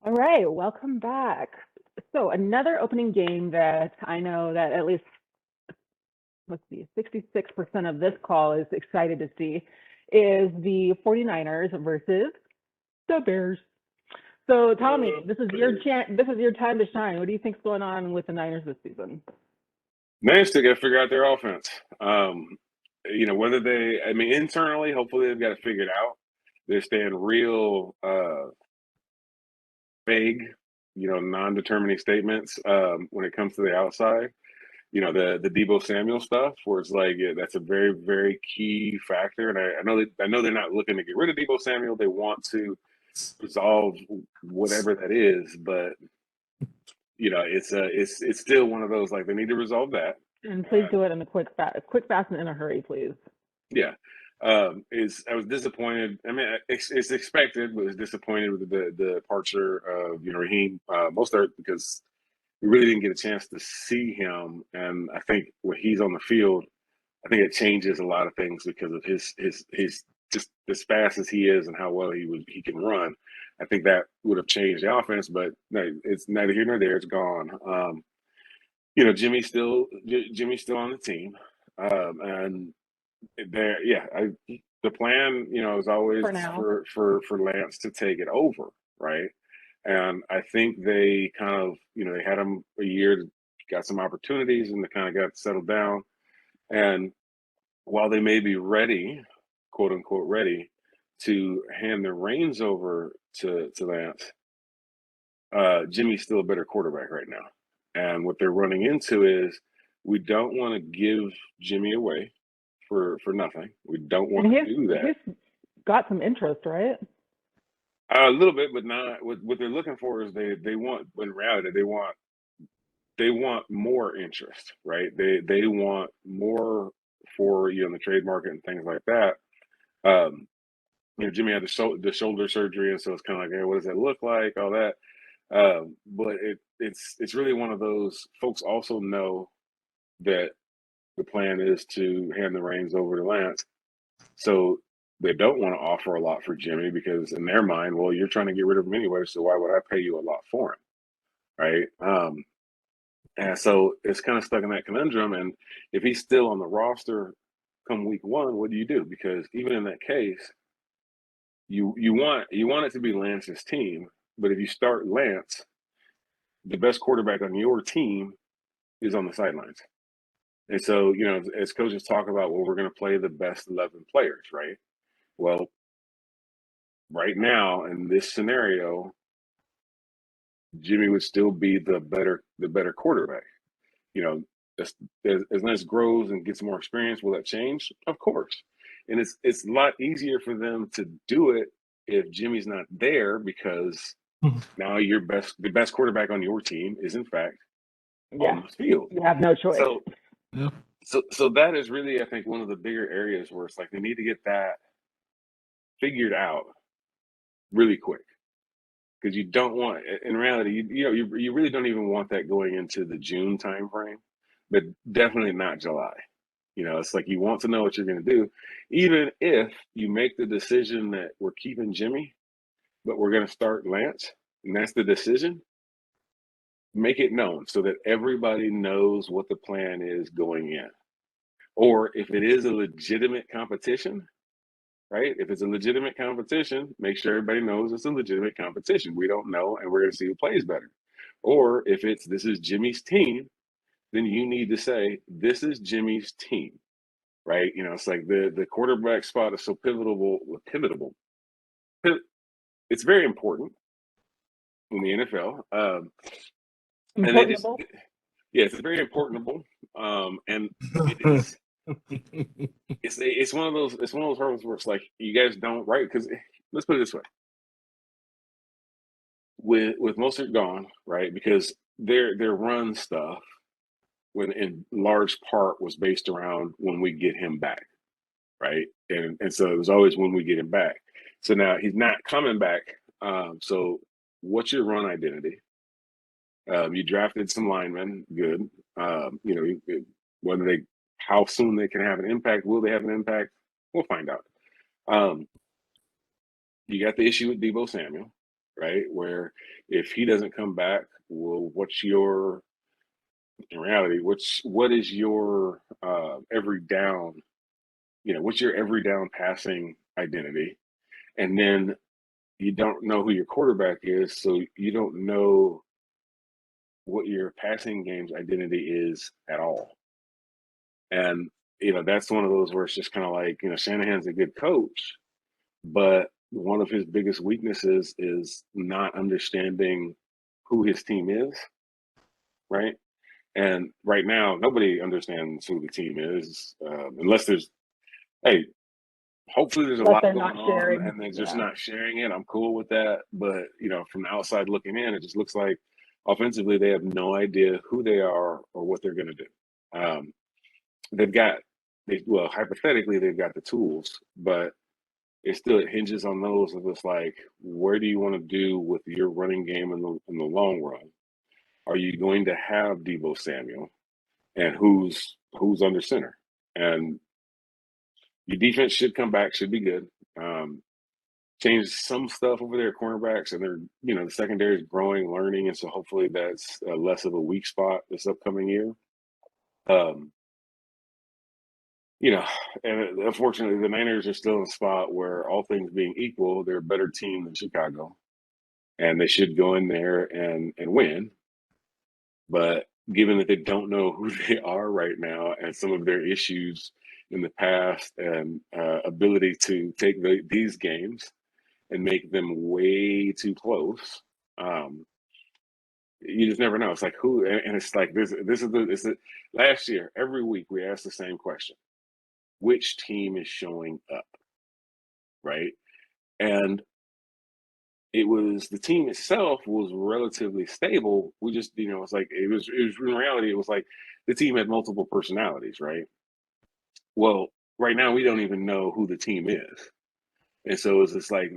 All right, welcome back. So another opening game that I know that at least, let's see, 66% of this call is excited to see is the 49ers versus the Bears. So tell me, this is your chance. This is your time to shine. What do you think's going on with the Niners this season? They still got to figure out their offense. Whether internally, hopefully they've got it figured out. They're staying real vague, non-determining statements when it comes to the outside. The Debo Samuel stuff, where it's like that's a very, very key factor. And I know they're not looking to get rid of Debo Samuel. They want to resolve whatever that is, but it's still one of those, like, they need to resolve that. And please do it in a quick, fast, and in a hurry, please. Yeah. I was disappointed. I mean, it's expected, but was disappointed with the departure of Raheem Mostert, because we really didn't get a chance to see him. And I think when he's on the field, I think it changes a lot of things because of his just as fast as he is and how well he can run. I think that would have changed the offense, but no, it's neither here nor there. It's gone. Jimmy's still on the team, and the plan, is always For now. for Lance to take it over, right? And I think they kind of, they had him a year, got some opportunities, and they kind of got settled down. And while they may be ready, quote unquote ready, to hand the reins over to Lance, Jimmy's still a better quarterback right now. And what they're running into is, we don't want to give Jimmy away for nothing. We don't want to do that. He's got some interest, right? A little bit, but not. What they're looking for is they want, in reality, they want more interest, right? They want more for the trade market and things like that. Jimmy had the shoulder surgery, and so it's kind of like, hey, what does that look like? All that. But it's really one of those. Folks also know that the plan is to hand the reins over to Lance, so they don't want to offer a lot for Jimmy, because in their mind, well, you're trying to get rid of him anyway, so why would I pay you a lot for him, right? And so it's kind of stuck in that conundrum. And if he's still on the roster come week one, what do you do? Because even in that case, you want it to be Lance's team, but if you start Lance, the best quarterback on your team is on the sidelines. And so, as coaches talk about, well, we're going to play the best 11 players, right? Well, right now in this scenario, Jimmy would still be the better quarterback. As Lance grows and gets more experience, will that change? Of course. And it's a lot easier for them to do it if Jimmy's not there, because now the best quarterback on your team is in fact on the field. You have no choice. So that is really, I think, one of the bigger areas where it's like they need to get that figured out really quick, because you don't want, in reality, you really don't even want that going into the June timeframe, but definitely not July. It's like you want to know what you're going to do, even if you make the decision that we're keeping Jimmy, but we're going to start Lance, and that's the decision. Make it known so that everybody knows what the plan is going in. Or if it is a legitimate competition, right? If it's a legitimate competition, make sure everybody knows it's a legitimate competition. We don't know, and we're going to see who plays better. Or if this is Jimmy's team, then you need to say, this is Jimmy's team, right? It's like the quarterback spot is so pivotal. It's very important in the NFL. And they just, it's very importantable. And it's one of those hurdles where it's like, you guys don't, right? Because let's put it this way. With Mostert gone, right? Because their run stuff, when in large part, was based around when we get him back, right? And so it was always when we get him back. So now he's not coming back. So what's your run identity? You drafted some linemen, good. How soon they can have an impact? Will they have an impact? We'll find out. You got the issue with Debo Samuel, right? Where if he doesn't come back, well, what's your in reality? What is your every down? You know, what's your every down passing identity? And then you don't know who your quarterback is, so you don't know what your passing game's identity is at all. And that's one of those where it's just kind of like, Shanahan's a good coach, but one of his biggest weaknesses is not understanding who his team is, right? And right now, nobody understands who the team is, unless hey, hopefully there's a But lot they're going not on sharing. and they're just Yeah. not sharing it. I'm cool with that. But, from the outside looking in, it just looks like offensively they have no idea who they are or what they're going to do. Um, they've got, well, hypothetically, they've got the tools, but it hinges on those of just like, where do you want to do with your running game in the long run? Are you going to have Debo Samuel, and who's under center? And your defense should come back, should be good. Um, Change some stuff over there at cornerbacks, and they're the secondary is growing, learning, and so hopefully that's less of a weak spot this upcoming year. Um, you know, and unfortunately, the Niners are still in a spot where, all things being equal, they're a better team than Chicago, and they should go in there and win. But given that they don't know who they are right now and some of their issues in the past and ability to take these games and make them way too close, um, you just never know. It's like who, and it's like this is last year. Every week we ask the same question: which team is showing up, right? And it was the team itself was relatively stable. We just, it's like it was in reality. It was like the team had multiple personalities, right? Well, right now we don't even know who the team is. And so it's just like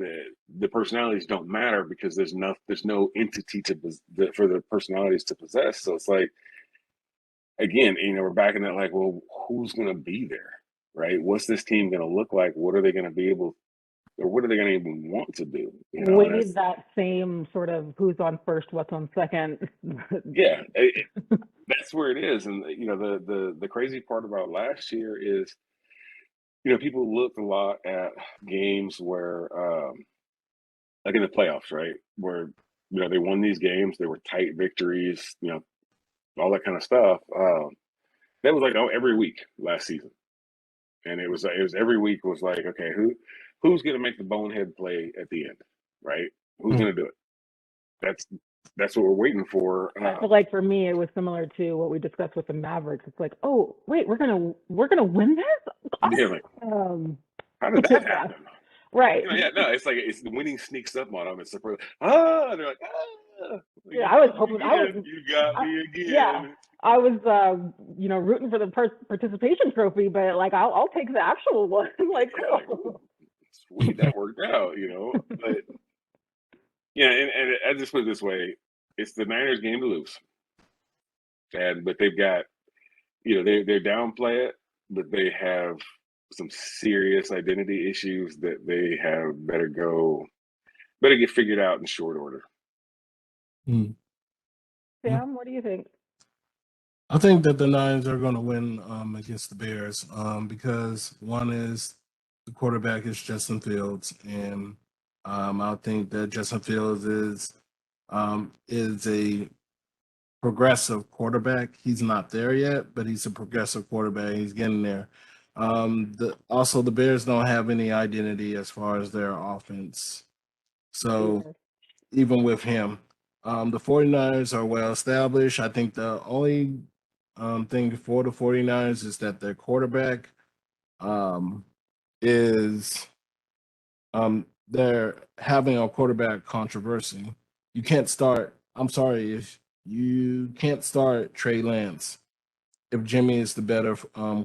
the personalities don't matter because there's no entity for the personalities to possess. So it's like, again, we're back in that, like, well, who's going to be there, right? What's this team going to look like? What are they going to be able, or what are they going to even want to do? We And need that's, that same sort of who's on first, what's on second. yeah, that's where it is. And the crazy part about last year is, people looked a lot at games where, like in the playoffs, right, where they won these games, they were tight victories, all that kind of stuff. That was like, every week last season, and it was every week was like, okay, who's going to make the bonehead play at the end, right? Who's Mm. going to do it? That's what we're waiting for. I feel like for me, it was similar to what we discussed with the Mavericks. It's like, oh wait, we're gonna win this. Yeah, like, Um, how did that yeah, happen? right. Yeah, no, it's like it's the winning sneaks up on them. It's surprise. They're like, like, Yeah, you I was got me hoping. again. You got I, me yeah, again. I was, rooting for the participation trophy, but like, I'll take the actual one. Like, Yeah, like, cool. ooh, sweet, that worked out. But yeah, and I just put it this way: it's the Niners' game to lose, but they've got, they're downplay it, but they have some serious identity issues that they have better get figured out in short order. Mm. Sam, what do you think? I think that the Niners are going to win against the Bears because one is the quarterback is Justin Fields, and I think that Justin Fields is a progressive quarterback. He's not there yet, but he's a progressive quarterback. He's getting there. Also, the Bears don't have any identity as far as their offense. So Yeah. even with him, the 49ers are well established. I think the only thing for the 49ers is that their quarterback um, is they're having a quarterback controversy. You can't start. I'm sorry if you can't start Trey Lance if Jimmy is the better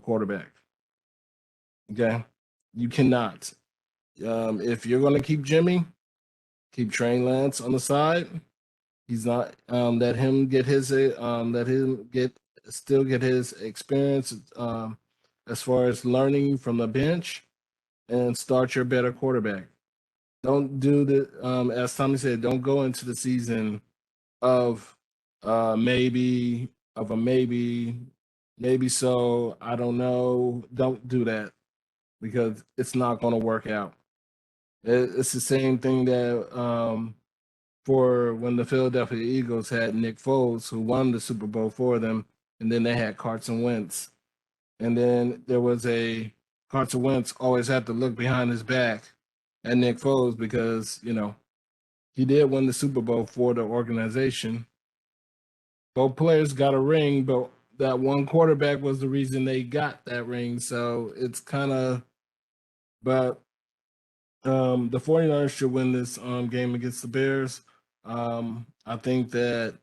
quarterback. Okay, you cannot. If you're going to keep Jimmy, keep Trey Lance on the side. He's not let him get still get his experience as far as learning from the bench and start your better quarterback. don't do the as Tommy said, don't go into the season of maybe of a maybe so, I don't know. Don't do that because it's not going to work out. It's the same thing that for when the Philadelphia Eagles had Nick Foles, who won the Super Bowl for them, and then they had Carson Wentz. And then there was a Carson Wentz always had to look behind his back at Nick Foles because, he did win the Super Bowl for the organization. Both players got a ring, but that one quarterback was the reason they got that ring. So it's kind of, but the 49ers should win this game against the Bears. I think that,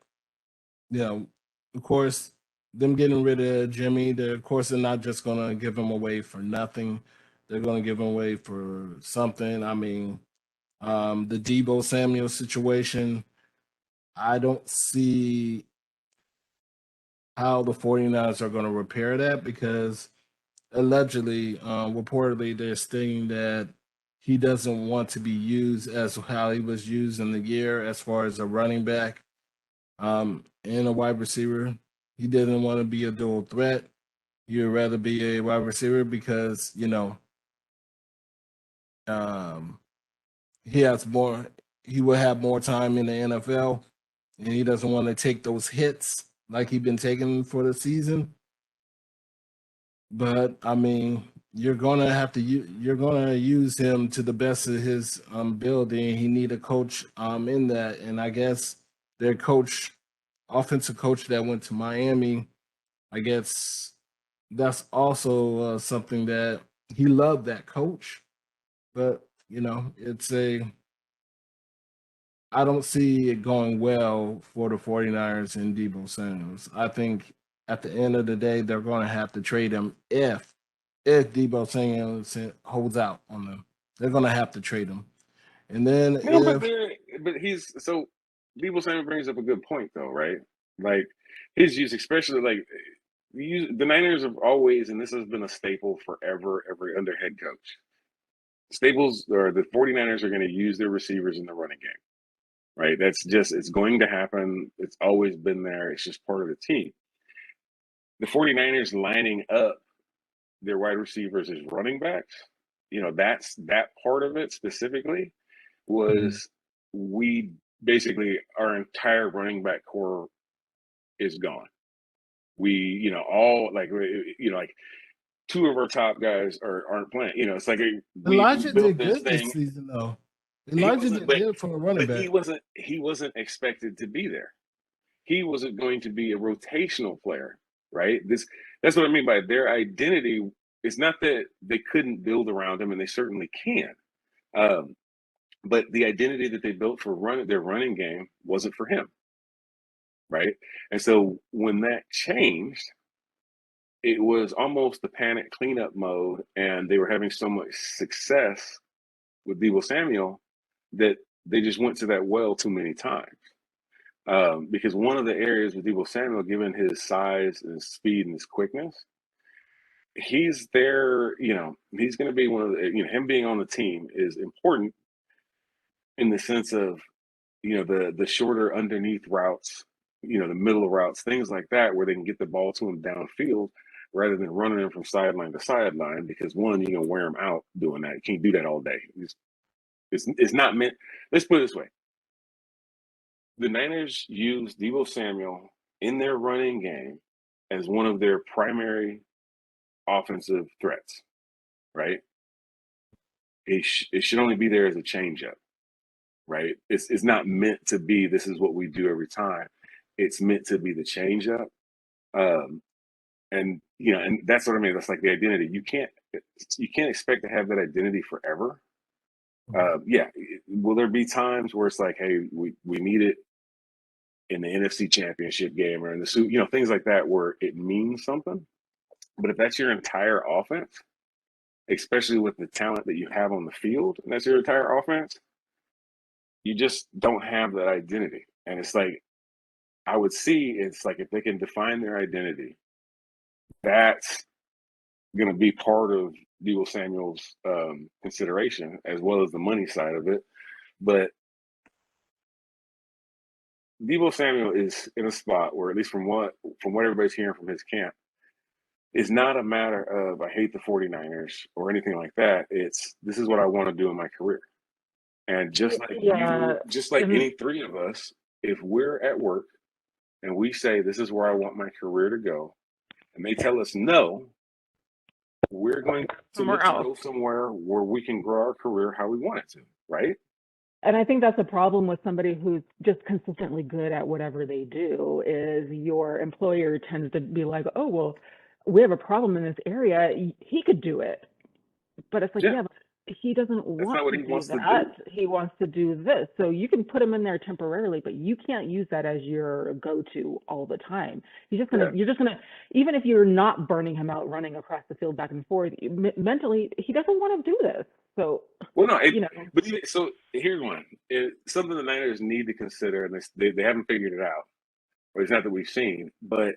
of course, them getting rid of Jimmy, of course, they're not just going to give him away for nothing. They're going to give him away for something. I mean, the Debo Samuel situation, I don't see how the 49ers are going to repair that because allegedly, reportedly, they're stating that he doesn't want to be used as how he was used in the year as far as a running back and a wide receiver. He didn't want to be a dual threat. He'd rather be a wide receiver because, um, he will have more time in the NFL and he doesn't want to take those hits like he's been taking for the season. But I mean, you're gonna use him to the best of his ability. And he need a coach in that. And I guess their offensive coach that went to Miami, I guess that's also something that he loved that coach. But it's I don't see it going well for the 49ers and Debo Samuels. I think at the end of the day, they're going to have to trade him if Debo Samuels holds out on them. They're going to have to trade him. And then No, but he's so Debo Samuel brings up a good point though, right? Like his use, especially like the Niners have always, and this has been a staple forever, every under head coach. Staples or the 49ers are going to use their receivers in the running game, right? It's going to happen. It's always been there. It's just part of the team. The 49ers lining up their wide receivers as running backs, that's that part of it specifically was we basically our entire running back core is gone. We, all like two of our top guys aren't playing. It's like we Elijah built did this good this thing. season, though. He Elijah wasn't, did good for a running but back. he wasn't expected to be there. He wasn't going to be a rotational player, right? That's what I mean by their identity. It's not that they couldn't build around him, and they certainly can. But the identity that they built for their running game wasn't for him, right? And so when that changed, it was almost the panic cleanup mode, and they were having so much success with Debo Samuel that they just went to that well too many times. Because one of the areas with Debo Samuel, given his size and his speed and his quickness, he's there. He's going to be one of the. Him being on the team is important in the sense of the shorter underneath routes, the middle routes, things like that, where they can get the ball to him downfield rather than running him from sideline to sideline. Because one, you're gonna wear him out doing that. You can't do that all day. It's not meant. Let's put it this way: the Niners use Debo Samuel in their running game as one of their primary offensive threats, right? It should only be there as a changeup, right? It's not meant to be. This is what we do every time. It's meant to be the changeup, and and that's what I mean. That's like the identity. You can't expect to have that identity forever. Yeah, will there be times where it's like, hey, we need it in the NFC Championship game or in the suit, things like that, where it means something. But if that's your entire offense, especially with the talent that you have on the field, and that's your entire offense, you just don't have that identity. And it's like, I would see it's like if they can define their identity, that's going to be part of Deebo Samuel's consideration, as well as the money side of it. But Deebo Samuel is in a spot where, at least from what everybody's hearing from his camp, it's not a matter of I hate the 49ers or anything like that. It's this is what I want to do in my career. And just like Yeah. you, just like and- any three of us, if we're at work and we say this is where I want my career to go, and they tell us no, we're going to Somewhere look to else. go somewhere where we can grow our career how we want it to, right? And I think that's a problem with somebody who's just consistently good at whatever they do, is your employer tends to be like, oh, well, we have a problem in this area. He could do it. But it's like, Yeah. yeah, but he doesn't That's want not what to he do wants to that. do. He wants to do this. So you can put him in there temporarily, but you can't use that as your go-to all the time. You're just gonna, even if you're not burning him out, running across the field back and forth, mentally, he doesn't want to do this. So, Well, no, you know, so here's one. Something the Niners need to consider, and they haven't figured it out, or it's not that we've seen, but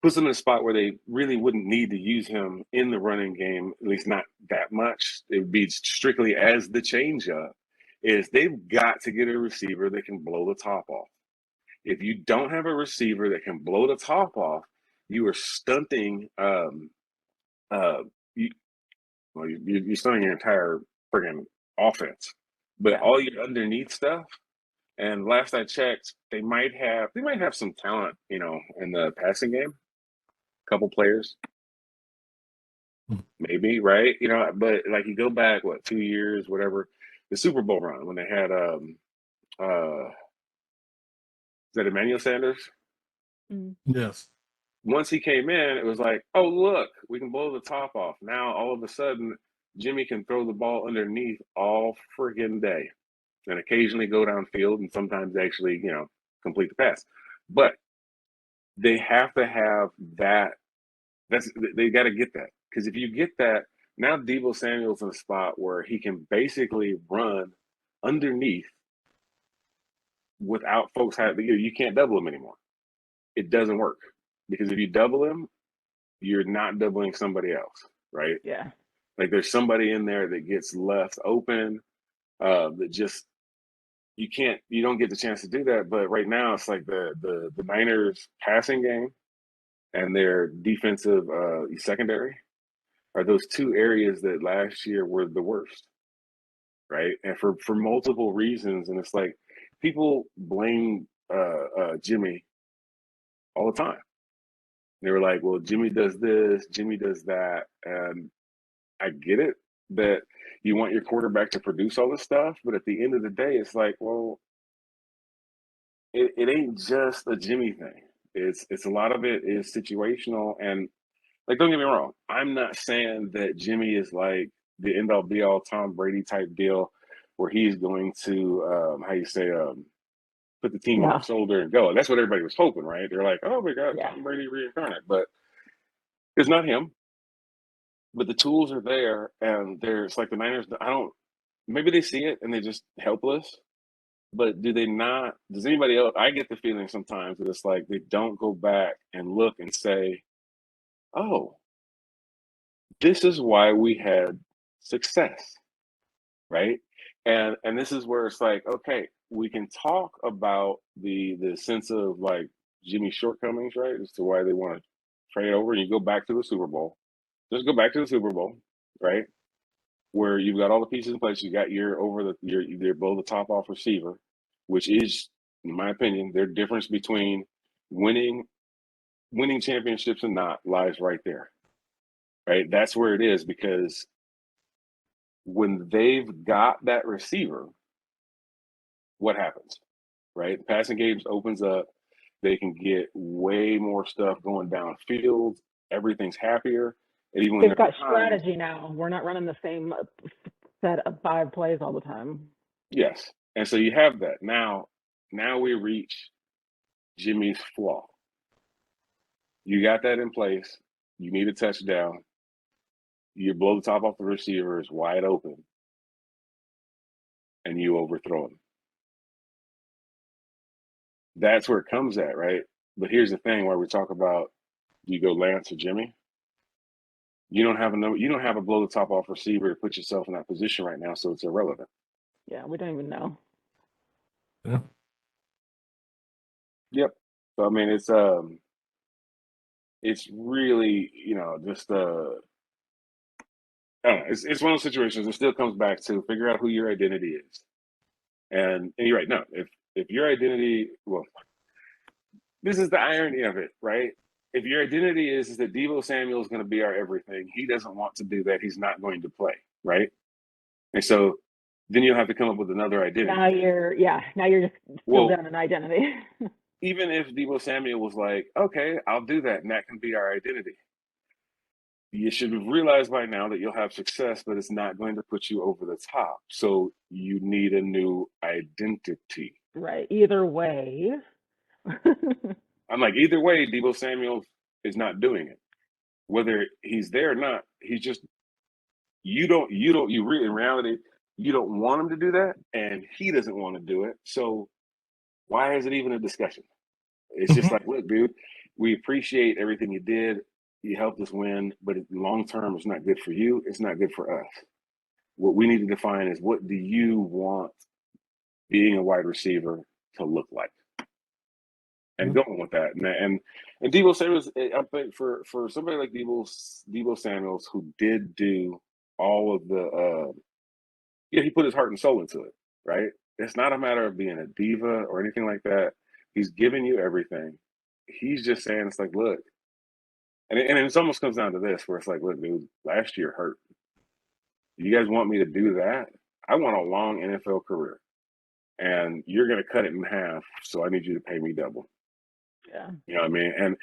puts them in a spot where they really wouldn't need to use him in the running game, at least not that much. It would be strictly as the changeup. Is they've got to get a receiver that can blow the top off. If you don't have a receiver that can blow the top off, you are stunting. You're stunting your entire friggin' offense. But all your underneath stuff. And last I checked, they might have some talent, in the passing game. Couple players, maybe, right? But like you go back, 2 years, whatever, the Super Bowl run when they had is that Emmanuel Sanders? Yes. Once he came in, it was like, oh look, we can blow the top off. Now all of a sudden, Jimmy can throw the ball underneath all friggin' day, and occasionally go downfield, and sometimes actually, complete the pass. But they have to have that. They got to get that, because if you get that, now Deebo Samuel's in a spot where he can basically run underneath without folks having. You can't double him anymore. It doesn't work, because if you double him, you're not doubling somebody else, right? yeah. Like there's somebody in there that gets left open, that just you don't get the chance to do that. But right now it's like the Niners passing game and their defensive secondary are those two areas that last year were the worst, right? And for multiple reasons. And it's like people blame Jimmy all the time. They were like, well, Jimmy does this, Jimmy does that. And I get it that you want your quarterback to produce all this stuff, but at the end of the day, it's like, well, it ain't just a Jimmy thing. It's a lot of it is situational. And like, don't get me wrong, I'm not saying that Jimmy is like the end all be all Tom Brady type deal where he's going to put the team on his shoulder and go. And that's what everybody was hoping, right? They're like, oh my God, Tom Brady reincarnate. But it's not him. But the tools are there, and there's like the Niners. Maybe they see it and they're just helpless. But do they not? Does anybody else? I get the feeling sometimes that it's like they don't go back and look and say, oh, this is why we had success, right? And this is where it's like, okay, we can talk about the sense of like Jimmy's shortcomings, right, as to why they want to trade over. And you go back to the Super Bowl. Just go back to the Super Bowl, right? Where you've got all the pieces in place. You got your below the top off receiver, which is, in my opinion, their difference between winning championships and not lies right there. Right? That's where it is, because when they've got that receiver, what happens? Right? The passing games opens up. They can get way more stuff going downfield. Everything's happier. And even when they've got strategy now. We're not running the same set of 5 plays all the time. Yes. And so you have that. Now we reach Jimmy's flaw. You got that in place. You need a touchdown. You blow the top off the receiver, is wide open, and you overthrow him. That's where it comes at, right? But here's the thing, where we talk about, do you go Lance or Jimmy? You don't have a number. You don't have a blow the top off receiver to put yourself in that position right now, so it's irrelevant. Yeah, we don't even know. Yeah. Yep. So I mean, it's really just I don't know, it's one of those situations. It still comes back to figure out who your identity is, and you're right. No, if your identity, well, this is the irony of it, right? If your identity is that Deebo Samuel is going to be our everything, he doesn't want to do that. He's not going to play, right? And so then you'll have to come up with another identity. Now you're just still Well, down an identity. even if Deebo Samuel was like, okay, I'll do that, and that can be our identity. You should have realized by now that you'll have success, but it's not going to put you over the top. So you need a new identity. Right. Either way. I'm like, either way, Deebo Samuel is not doing it. Whether he's there or not, he's just you really in reality, you don't want him to do that, and he doesn't want to do it. So why is it even a discussion? It's just like, look, dude, we appreciate everything you did. You helped us win, but long term, it's not good for you. It's not good for us. What we need to define is what do you want being a wide receiver to look like, and going with that. And Deebo Samuels, I think for somebody like Deebo Samuels, who did do all of the, he put his heart and soul into it, right? It's not a matter of being a diva or anything like that. He's giving you everything. He's just saying, it's like, look, and it almost comes down to this, where it's like, look, dude, last year hurt. You guys want me to do that? I want a long NFL career, and you're going to cut it in half. So I need you to pay me double. Yeah. You know what I mean? And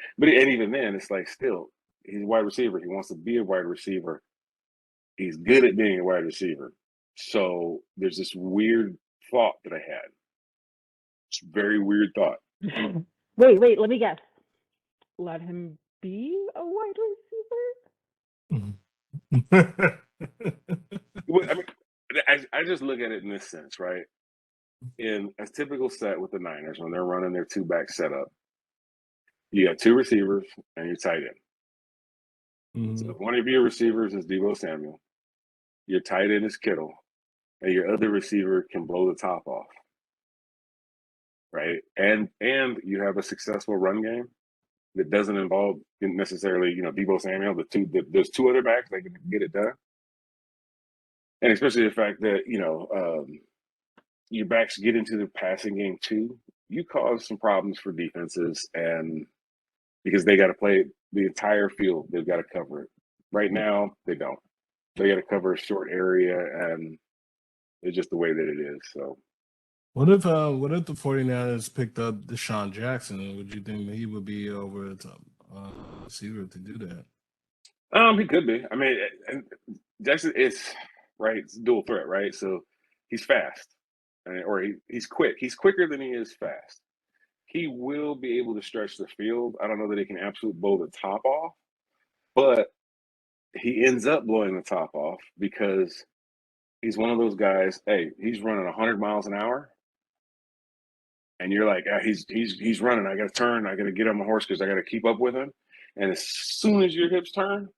even then, it's like still, he's a wide receiver. He wants to be a wide receiver. He's good at being a wide receiver. So there's this weird thought that I had. It's a very weird thought. Wait, let me guess. Let him be a wide receiver? Well, I mean, I just look at it in this sense, right? In a typical set with the Niners, when they're running their two-back setup, you got two receivers and your tight end. So if one of your receivers is Deebo Samuel, your tight end is Kittle, and your other receiver can blow the top off, right? And you have a successful run game that doesn't involve necessarily, Deebo Samuel. There's two other backs that can get it done, and especially the fact that your backs get into the passing game too. You cause some problems for defenses, and because they got to play the entire field, they've got to cover it. Right now, they don't. They got to cover a short area, and it's just the way that it is. So, what if the 49ers picked up Deshaun Jackson? Would you think that he would be over the top receiver to do that? he could be. I mean, Jackson is right. It's a dual threat, right? So he's fast, or he's quick. He's quicker than he is fast. He will be able to stretch the field. I don't know that he can absolutely blow the top off, but he ends up blowing the top off because he's one of those guys. Hey, he's running 100 miles an hour, and you're like, he's running. I got to turn. I got to get on my horse because I got to keep up with him. And as soon as your hips turn,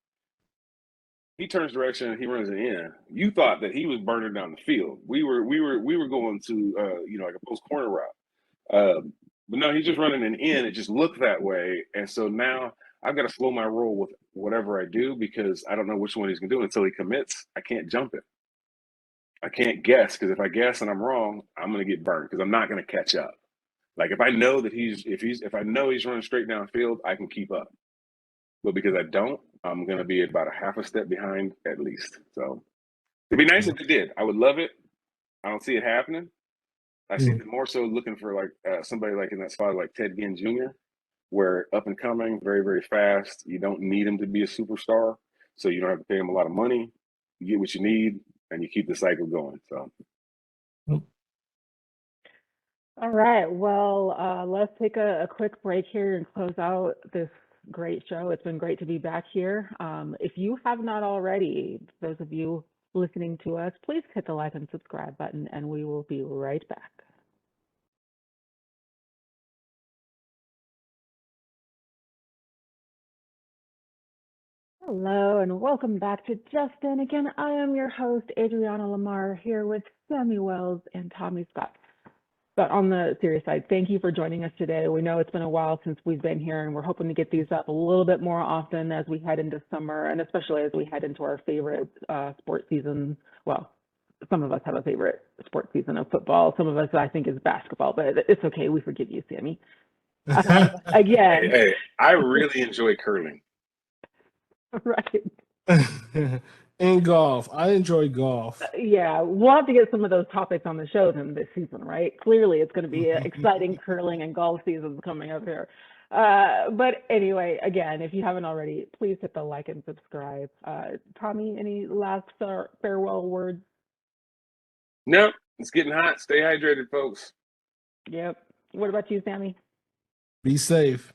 he turns direction and he runs it in. You thought that he was burning down the field. We were going to like a post corner route. But no, he's just running an in. It just looked that way. And so now I've got to slow my roll with whatever I do because I don't know which one he's going to do until he commits. I can't jump it. I can't guess because if I guess and I'm wrong, I'm going to get burned because I'm not going to catch up. Like if I know that if I know he's running straight downfield, I can keep up. But because I don't, I'm going to be about a half a step behind at least. So it'd be nice if they did. I would love it. I don't see it happening. I see them more so looking for like somebody like in that spot like Ted Ginn Jr., where up and coming, very, very fast. You don't need him to be a superstar, so you don't have to pay him a lot of money. You get what you need, and you keep the cycle going. So, All right. Well, let's take a quick break here and close out this great show. It's been great to be back here. If you have not already, those of you listening to us, please hit the like and subscribe button, and we will be right back. Hello and welcome back to Justin. Again, I am your host, Adriana Lamar, here with Sammy Wells and Tommy Scott. But on the serious side, thank you for joining us today. We know it's been a while since we've been here, and we're hoping to get these up a little bit more often as we head into summer, and especially as we head into our favorite sports season. Well, some of us have a favorite sports season of football. Some of us, I think, is basketball, but it's okay. We forgive you, Sammy. Again, Hey, I really enjoy curling. right. And golf. I enjoy golf. Yeah, we'll have to get some of those topics on the show then this season, right? Clearly, it's going to be an exciting curling and golf seasons coming up here. But anyway, again, if you haven't already, please hit the like and subscribe. Tommy, any last farewell words? No, it's getting hot. Stay hydrated, folks. Yep. What about you, Sammy? Be safe.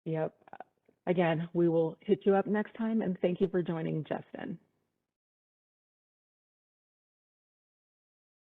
Yep. Again, we will hit you up next time, and thank you for joining Justin.